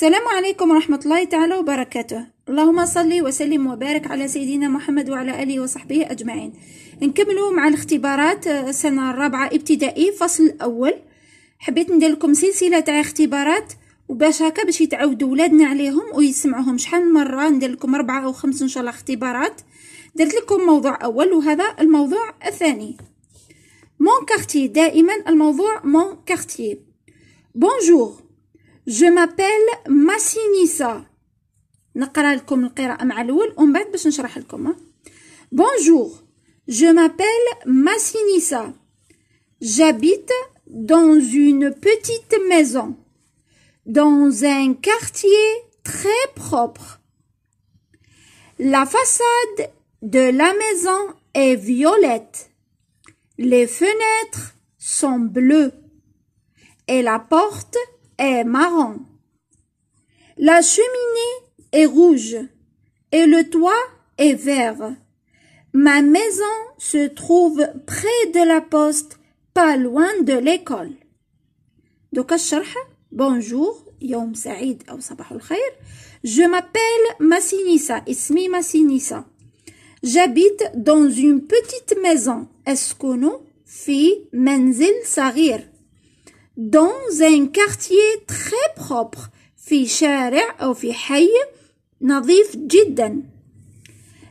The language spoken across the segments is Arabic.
السلام عليكم ورحمة الله تعالى وبركاته. اللهم صل وسلم وبارك على سيدنا محمد وعلى آله وصحبه أجمعين. نكملوا مع الاختبارات السنة الرابعة ابتدائي فصل الأول. حبيت ندير لكم سلسلة تاع اختبارات وباش هكا باش يتعودوا ولادنا عليهم ويسمعوهم شحال من مرة. ندير لكم 4 أو 5 إن شاء الله اختبارات. درت لكم موضوع أول وهذا الموضوع الثاني. مون كارتيer، دائما الموضوع مون كارتيer. بونجور، je m'appelle Massinissa. نقرأ لكم القراءة مع الأول ومن بعد باش نشرح لكم. Bonjour, je m'appelle Massinissa. J'habite dans une petite maison, dans un quartier très propre. La façade de la maison est violette. Les fenêtres sont bleues et la porte est marron. La cheminée est rouge et le toit est vert. Ma maison se trouve près de la poste, pas loin de l'école. Donc الشرح: Bonjour، يوم سعيد أو صباح الخير. Je m'appelle Massinissa، اسمي ماسينيسا. J'habite dans une petite maison، أسكن في منزل صغير. Dans un quartier très propre، في شارع أو في حي نظيف جدا.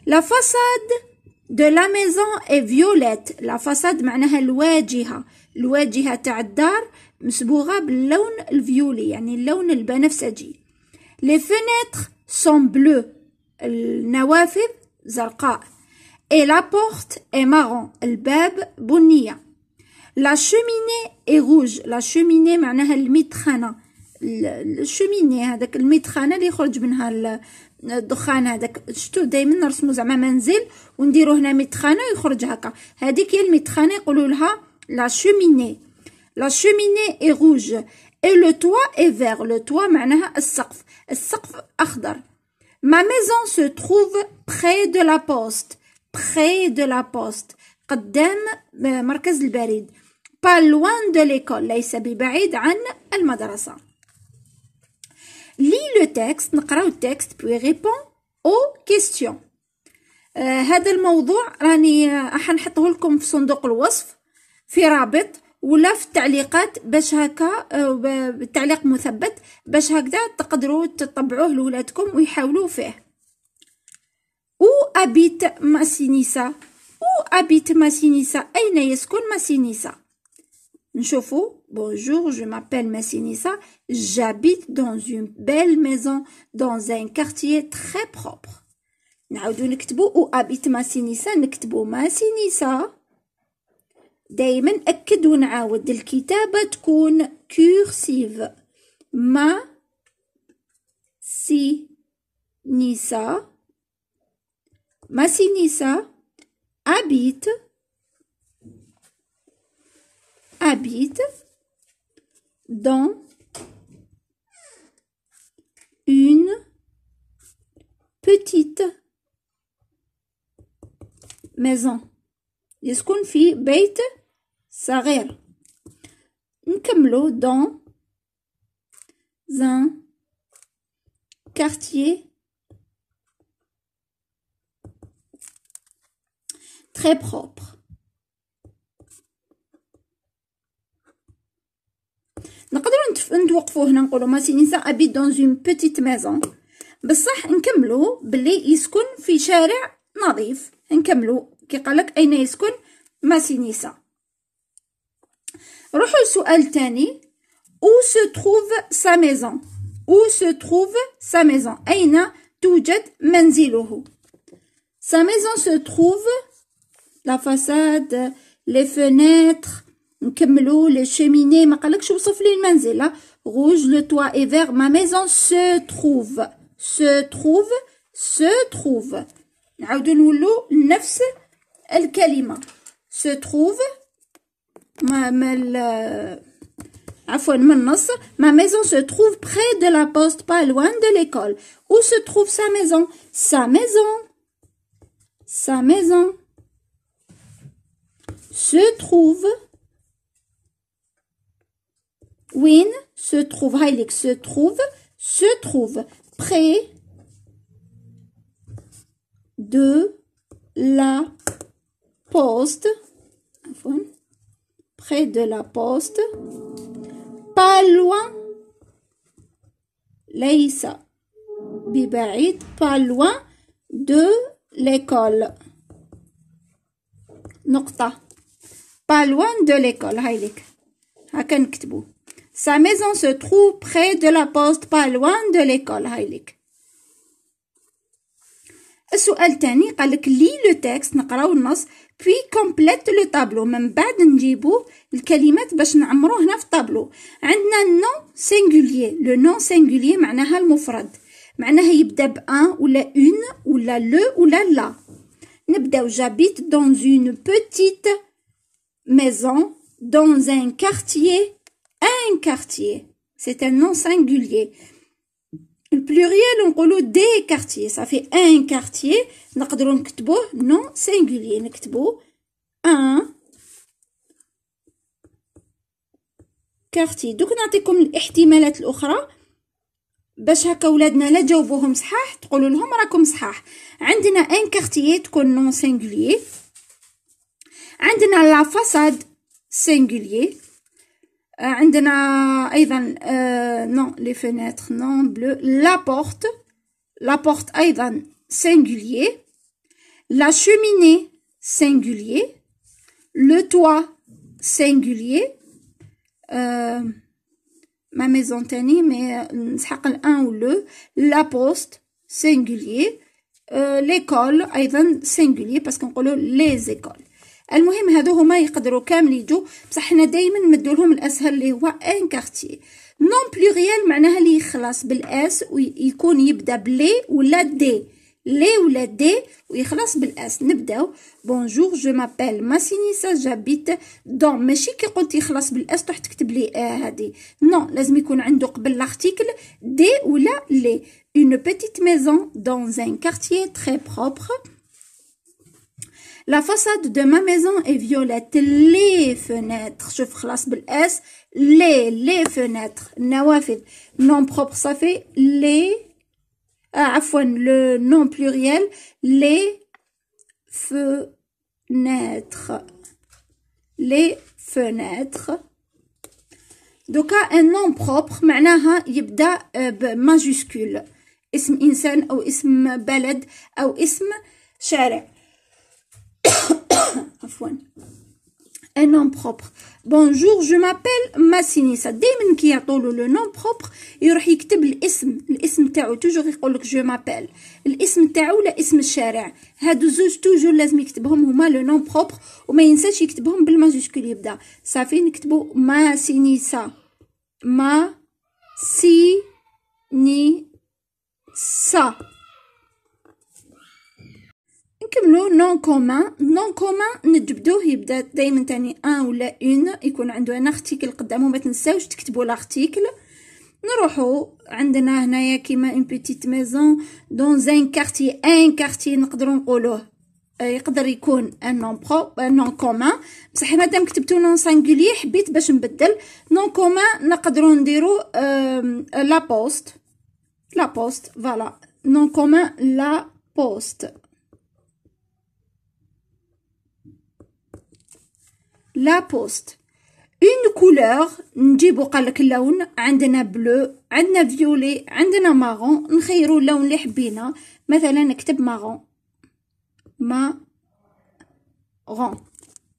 La façade de la maison est violette. La façade معناها الواجهة تاع الدار مصبوغة باللون الفيولي، يعني اللون البنفسجي. Les fenêtres sont bleues، النوافذ زرقاء. Et la porte est marron، الباب بنية. La cheminée est rouge. La cheminée معناها المدخنة، الشوميني هذاك المدخنة اللي يخرج منها الدخان هذاك. شتو دايما نرسمو زعما منزل ونديرو هنا مدخنة ويخرج هكا، هذيك هي المدخنة يقولوا لها لا cheminée. La cheminée est rouge et le toit est vert. Le toit معناها السقف أخضر. Ma maison se trouve près de la poste. Près de la poste قدام مركز البريد. Pas loin de l'école، ليس ببعيد عن المدرسة. Lis le texte، نقراو التكست puis réponds aux questions. هذا الموضوع راني حنحطه لكم في صندوق الوصف في رابط ولا في التعليقات باش هكا بالتعليق مثبت باش هكذا تقدروا تطبعوه لولادكم ويحاولوا فيه. Où habite Massinissa؟ Où habite Massinissa؟ أين يسكن ماسينيسا؟ نشوفوا. Bonjour, je m'appelle Massinissa. J'habite dans une belle maison dans un quartier très propre. نعاودو نكتبوا Où habite Massinissa، نكتبوا ماسينيسا. دايما أكد ونعاود الكتابة تكون كورسيف. Massinissa habite dans une petite maison. يسكن في بيت صغير. نكملو dans un quartier très propre. نقدروا نتوقفوا هنا نقولوا ماسينيسا habite dans une petite maison، بصح نكملوا باللي يسكن في شارع نظيف. نكملوا كي قالك أين يسكن ماسينيسا. روحوا للسؤال الثاني. Où se trouve sa maison؟ Où se trouve sa maison؟ أين توجد منزله؟ Sa maison se trouve la façade، les fenêtres. نكملوا les cheminées. ما قالكش وصف لي المنزل. rouge، le toit est vert. ma maison se trouve. نعاودو نولو نفس الكلمة. se trouve عفوا من النص. ma maison se trouve près de la poste, pas loin de l'école. Où se trouve sa maison؟ sa maison se trouve وين se trouve هايليك se trouve se trouve près de la poste. Près de la poste. Pas loin. ليس ببعيد. Pas loin de l'école. نقطة. Pas loin de l'école. هايليك. هكا نكتبو. Sa maison se trouve près de la poste. Pas loin de l'école. هايليك. السؤال الثاني قالك لي لو تكست، نقراو النص puis complète le tableau. من بعد نجيبو الكلمات باش نعمروه هنا في الطابلو. عندنا نون سينغوليي. لو نون سينغوليي معناها المفرد، معناها يبدا بان ولا اون ولا لو ولا لا. نبداو j'habite dans une petite maison dans un quartier. Un quartier c'est un nom singulier. Le pluriel نقولو des quartiers. Ça fait un quartier. نقدروا نكتبوه non singulier. نكتبو un quartier. دوك نعطيكم الاحتمالات الاخرى باش هكا ولادنا لا جاوبوهم صحاح تقولوا لهم راكم صحاح. عندنا un quartier تكون non singulier. عندنا la façade singulier. عندنا ايضا non les fenêtres non bleu. la porte ايضا singulier. la cheminée singulier. le toit singulier. ma maison تاني mais نسحق الان و le. la poste singulier. l'école ايضا singulier parce كنقولوا les écoles. المهم هادو هما يقدروا كامل يجوا، بصح حنا دائما نمدوا لهم الاسهل اللي هو ان كارتيي. نون بلوريال معناها اللي يخلص بالاس ويكون يبدا بلي ولا دي. لي ولا دي ويخلص بالاس. نبداو بونجور جو مابيل ماسينيسا جابيت دون. ماشي كي قلت يخلص بالاس تروح تكتب لي هادي نون، لازم يكون عنده قبل لارتيكل دي ولا لي. une petite maison dans un quartier très propre. La façade de ma maison est violette. Les fenêtres. شوف خلاص بالاس. les fenêtres. النوافذ. non propre ça fait les. عفوا le non pluriel les fenêtres. les fenêtres. دوكا un nom propre معناها يبدا بماجيسكول. اسم انسان او اسم بلد او اسم شارع. عفوا un nom propre. bonjour je m'appelle ماسينيسا. دائما كي يعطولو لو نون بروبر يروح يكتب الاسم تاعو. توجور يقولك جو مابيل الاسم تاعو ولا اسم الشارع. هادو زوج توجور لازم يكتبهم هما لو نون بروبر وما ينساش يكتبهم بالماجيسكول. يبدا صافي نكتبو ماسينيسا. ماسينيسا. نكملو نون كومان. نون كومان نجبدوه يبدا دائما تاني ان ولا اون يكون عنده ان ارتيكل قدامه. ما تنساوش تكتبوا لارتيكل. نروحو عندنا هنايا كيما اون بيتيت ميزون دون ان كارتي. ان كارتي نقدروا نقولوه يقدر يكون ان نون كومان، بصح مادام كتبتو نون سانغولي حبيت باش نبدل. نون كومان نقدروا نديرو لا بوست. لا بوست فوالا. نون كومان لا بوست. لا بوست. اون كولور نجيبو قالك اللون. عندنا بلو، عندنا فيولي، عندنا مارون. نخيرو اللون اللي حبينا. مثلا نكتب مارون. مارون.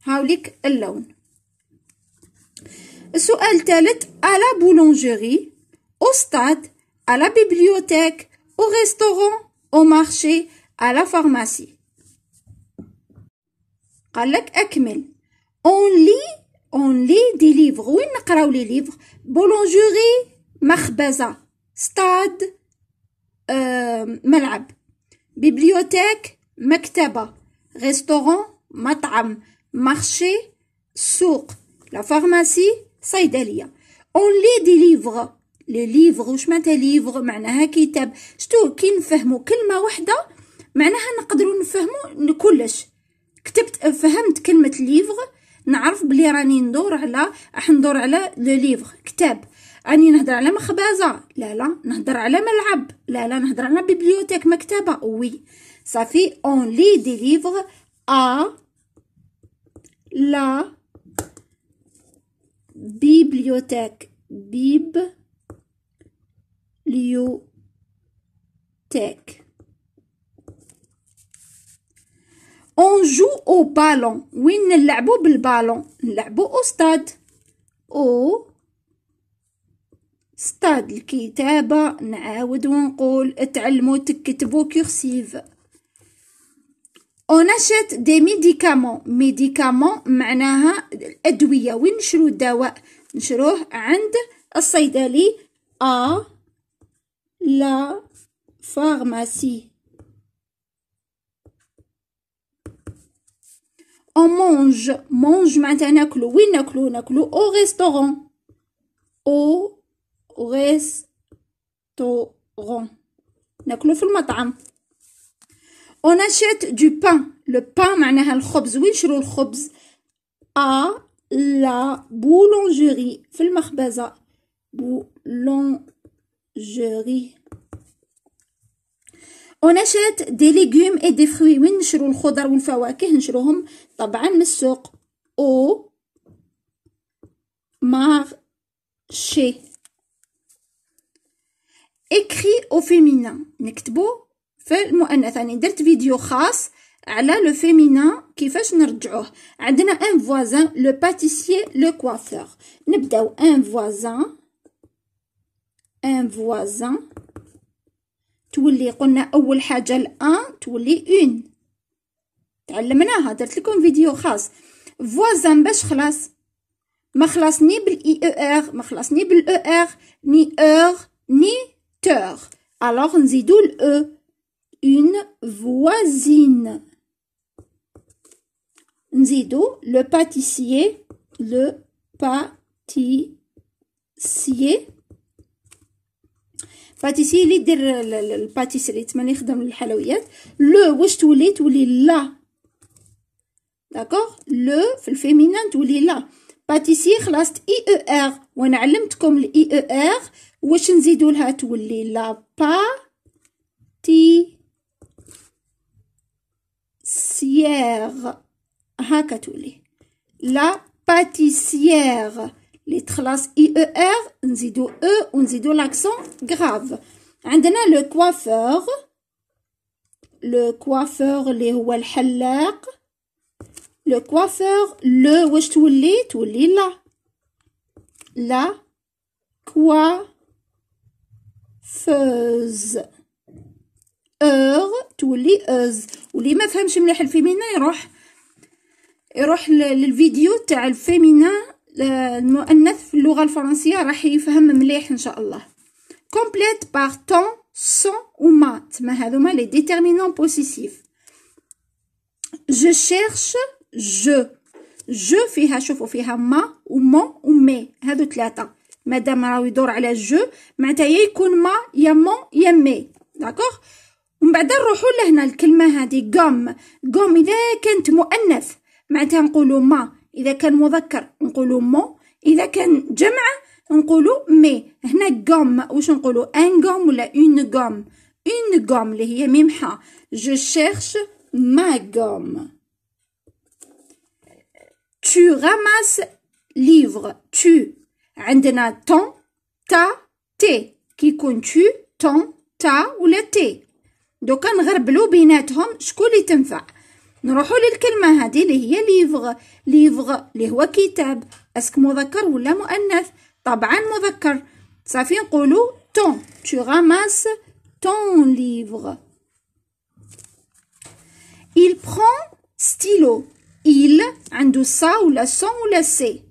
هاوليك اللون. السؤال الثالث à la boulangerie, au stade, à la bibliothèque, au restaurant, au marché, à la pharmacie. قالك أكمل. on lit des livres. وين نقراو لي ليفر؟ بولونجيري مخبزة. ستاد ملعب. بيبليوتيك مكتبة. ريستورون مطعم. مارشي سوق. لا فارماسي صيدلية. on lit des livres. لي ليفر واش معناتها ليفر؟ معناها كتاب. شتو كي نفهمو كلمة واحدة معناها نقدروا نفهمو كلش. كتبت فهمت كلمة ليفر نعرف بلي راني راح ندور على لو ليفر كتاب. راني نهضر على مخبزة، لا نهضر على ملعب، لا نهضر على بيبليوتيك مكتبة. وي صافي اون لي دي ليفغ ا لا بيبليوتيك، بيبليوتيك. on joue au ballon، وين نلعبو بالبالون؟ نلعبو او ستاد، او ستاد. الكتابة نعاود ونقول تعلموا تكتبوا كورسيف. on achète des médicaments، médicaments معناها الأدوية. وين نشرو الدواء؟ نشروه عند الصيدلي à la pharmacie. on mange، mange معناتها ناكلو. وين ناكلو؟ ناكلو au restaurant، au restaurant ناكلو في المطعم. on achète du pain، le pain معناها الخبز. وين نشرو الخبز؟ à la boulangerie، في المخبزة، boulangerie. on achète des légumes et des fruits، وين نشرو الخضر والفواكه؟ نشروهم طبعا من السوق، au marché. écrit au féminin، نكتبو في المؤنث. أنا درت فيديو خاص على لو فيمينا كيفاش نرجعوه. عندنا ان فوازان، لو باتيسيي، لو كوافور. نبداو ان فوازان، ان فوازان تولي قلنا اول حاجه الان تولي اون، تعلمناها، درت لكم فيديو خاص. فوازان باش خلاص ما خلصني بالاي او ار، ما خلصني بالاو ار، ني اور ني تور، الوغ نزيدو الاو. اون فوازين، نزيدو لو باتيسيي، لو باتيسيي. باتيسيي اللي يدير الباتيسري تمني يخدم الحلويات. لو واش تولي؟ تولي لا، داكوغ. لو في الفيمينان تولي لا. باتيسيي خلاصت اي او ار، وانا علمتكم الاي او ار واش نزيدو لها، تولي لا باتيسيير، هاكا تولي لا باتيسيير. اللي تخلص اي او ار نزيدو او ونزيدو لاكسون غراف. عندنا لو كوافور، لو كوافور اللي هو الحلاق. لو كوافور لو واش تولي؟ تولي لا، لا كوافوز. اور تولي اوز. واللي ما فهمش مليح الفيمينا يروح للفيديو تاع الفيمينا المؤنث في اللغة الفرنسية، راح يفهم مليح ان شاء الله. كومبليت بار طون، سون و ما، تما هذوما لي ديتيرمينون بوسيسيف. جو شيرش، جو فيها، شوفوا فيها ما و مون و مي، هادو ثلاثة. مادام راهو يدور على جو معناتها يا يكون ما يا مون يا مي، داكوغ. ومن بعد نروحو لهنا الكلمة هادي غوم. غوم إذا كانت مؤنث معناتها نقولو ما، إذا كان مذكر نقولو مون، إذا كان جمع نقولو مي. هنا غوم واش نقولو؟ ان غوم ولا اون غوم؟ اون غوم اللي هي ميم حا. جو شيرش ما غوم. tu ramasses livre، tu عندنا ton ta tes، كي يكون tu ton ta ولا تي. دوكا نغربلو بيناتهم شكون اللي تنفع. نروحو للكلمة هذه اللي هي ليفغ. ليفغ اللي هو كتاب، اسك مذكر ولا مؤنث؟ طبعا مذكر. صافي نقولو ton، tu ramasses ton livre. il prend stylo، il عنده سا ولا سون ولا سي.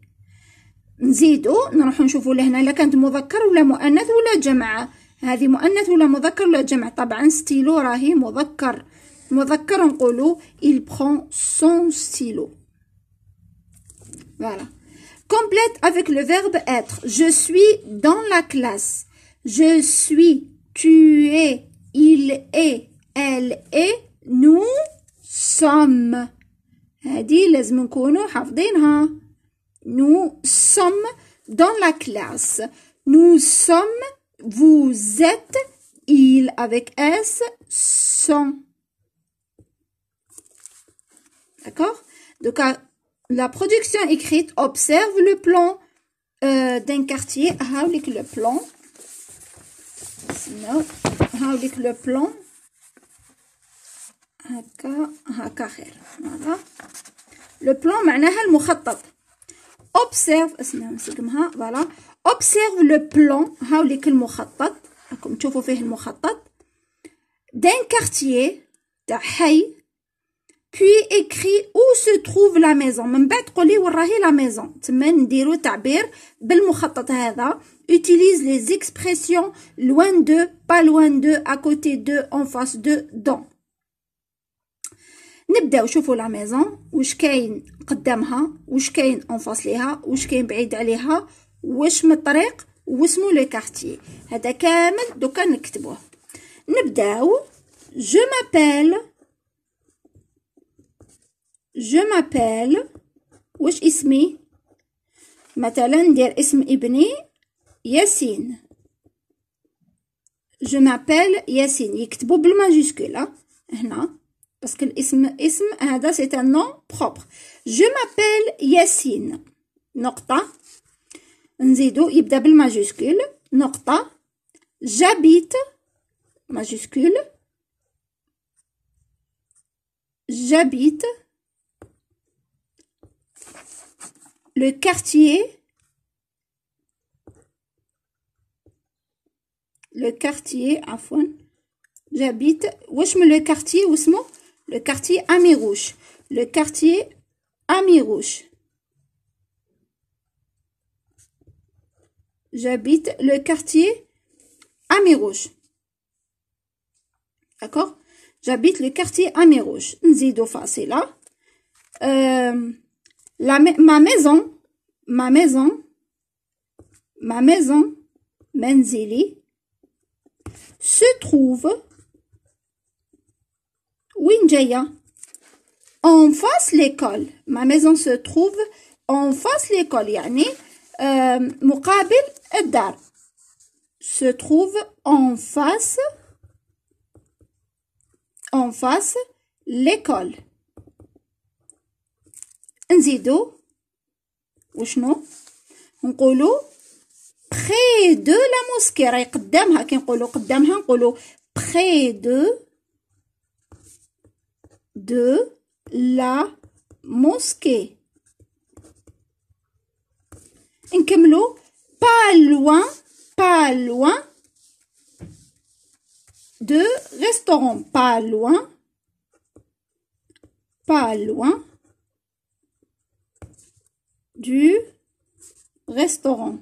نزيدو نروحو نشوفو لهنا لا كانت مذكر ولا مؤنث ولا جمع. هذه مؤنث ولا مذكر ولا جمع؟ طبعا ستيلو راهي مذكر. مذكر نقولو il prend son stylo. Voilà. Complète avec le verbe être. Je suis dans la classe. Je suis, tu es, il est, elle est, nous sommes. هذه لازم نكونو حافظينها. Nous sommes dans la classe. nous sommes, vous êtes, il avec S, sont. D'accord? Donc, la production écrite observe le plan d'un quartier. هاوليك le plan. هاوليك le plan. هكا خير. voilà. Le plan معناها المخطط. observe اسمها نسقمها. voilà. observe le plan. هاوليك المخطط. راكم تشوفوا فيه المخطط. d'un quartier تاع حي. puis écrit où se trouve la maison. من بعد تقولي وين راهي لا ميزون. تما نديرو تعبير بالمخطط هذا. utilise les expressions loin de, pas loin de, à côté de, en face de, dans. نبداو شوفوا لا ميزون واش كاين قدامها، واش كاين اون فاس ليها، واش كاين بعيد عليها، واش من الطريق، واسمو لو كارتيي. هذا كامل دوكا نكتبوه. نبداو je m'appelle واش اسمي، مثلا ندير اسم ابني ياسين. je m'appelle ياسين يكتبوا بالماجيسكول هنا باسكو الاسم هذا سي ان نون بروبر. je m'appelle ياسين نقطة، نزيدو يبدا بالماجيسكول نقطة. j'habite ماجيسكول j'habite le quartier عفوا. j'habite واش من لو كارتيي واسمو لو كارتيي اميروش. لو كارتيي اميروش. j'habite le quartier اميروش. d'accord. j'habite le quartier اميروش. نزيدو فاصلة. ma maison منزلي se trouve وين جاية en face l'école. ma maison se trouve en face l'école يعني مقابل الدار. se trouve en face l'école. نزيدو وشنو نقولو près de la mosquée. راهي قدامها كي نقولو قدامها نقولو près de la mosquée. نكملو pas loin de restaurant. pas loin du restaurant.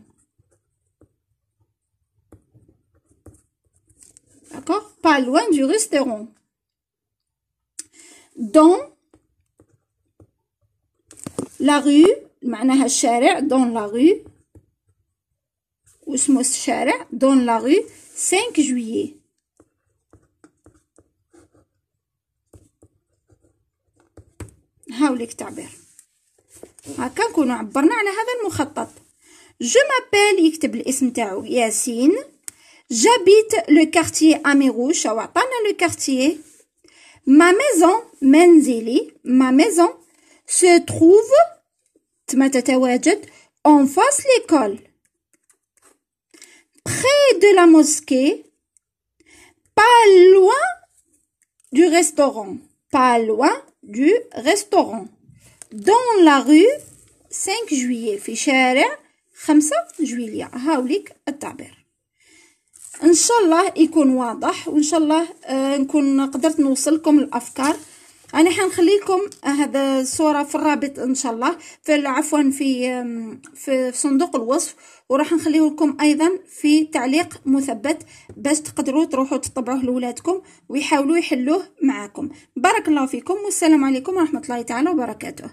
d'accord. pas loin du restaurant. dans la rue معناها الشارع. dans la rue واسمو الشارع dans la rue 5 juillet. هاوليك تعبير. هكا نكونو عبرنا على هذا المخطط. je m'appelle يكتب الاسم تاعو ياسين. j'habite le quartier اميروش او عطانا لو كارتيي. ma maison منزلي. ma maison se trouve تما تتواجد en face l'école. près de la mosquée. pas loin du restaurant. pas loin du restaurant. dans la rue 5 juillet. في شارع 5 جويلية. هاوليك التعبير. ان شاء الله يكون واضح وان شاء الله نكون قدرت نوصلكم الافكار. انا حنخلي لكم هذا الصوره في الرابط ان شاء الله في صندوق الوصف، وراح نخليه لكم ايضا في تعليق مثبت باش تقدروا تروحوا تطبعوه لولادكم ويحاولوا يحلوه معاكم. بارك الله فيكم والسلام عليكم ورحمه الله تعالى وبركاته.